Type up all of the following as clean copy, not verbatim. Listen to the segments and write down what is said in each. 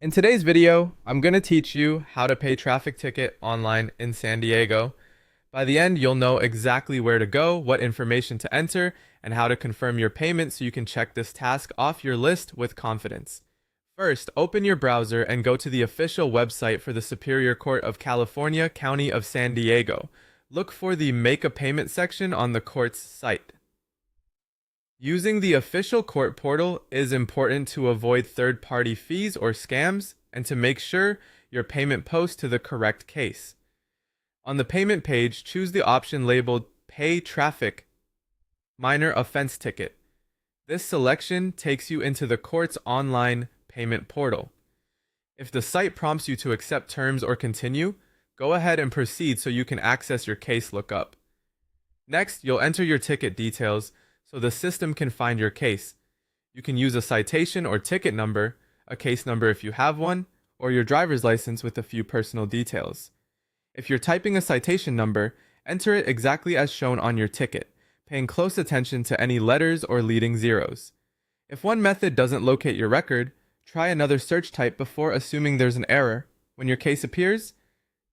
In today's video, I'm going to teach you how to pay traffic ticket online in San Diego. By the end, you'll know exactly where to go, what information to enter, and how to confirm your payment so you can check this task off your list with confidence. First, open your browser and go to the official website for the Superior Court of California, County of San Diego. Look for the Make a Payment section on the court's site. Using the official court portal is important to avoid third-party fees or scams and to make sure your payment posts to the correct case. On the payment page, choose the option labeled Pay Traffic Minor Offense Ticket. This selection takes you into the court's online payment portal. If the site prompts you to accept terms or continue, go ahead and proceed so you can access your case lookup. Next, you'll enter your ticket details so the system can find your case. You can use a citation or ticket number, a case number if you have one, or your driver's license with a few personal details. If you're typing a citation number, enter it exactly as shown on your ticket, paying close attention to any letters or leading zeros. If one method doesn't locate your record, try another search type before assuming there's an error. When your case appears,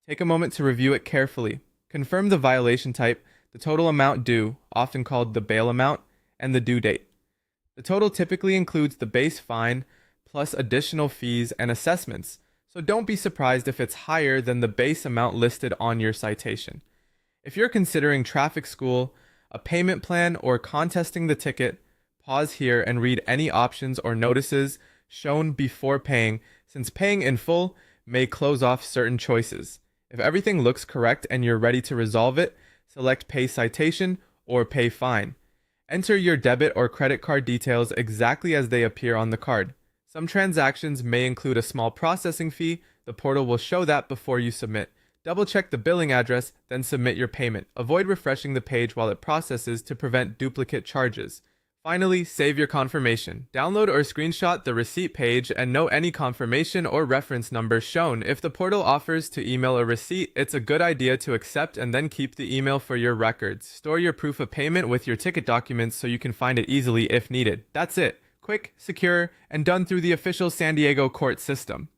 take a moment to review it carefully. Confirm the violation type, the total amount due, often called the bail amount, and the due date. The total typically includes the base fine plus additional fees and assessments, so don't be surprised if it's higher than the base amount listed on your citation. If you're considering traffic school, a payment plan, or contesting the ticket, pause here and read any options or notices shown before paying, since paying in full may close off certain choices. If everything looks correct and you're ready to resolve it, select Pay Citation or Pay Fine. Enter your debit or credit card details exactly as they appear on the card. Some transactions may include a small processing fee. The portal will show that before you submit. Double-check the billing address, then submit your payment. Avoid refreshing the page while it processes to prevent duplicate charges. Finally, save your confirmation. Download or screenshot the receipt page and note any confirmation or reference number shown. If the portal offers to email a receipt, it's a good idea to accept and then keep the email for your records. Store your proof of payment with your ticket documents so you can find it easily if needed. That's it. Quick, secure, and done through the official San Diego court system.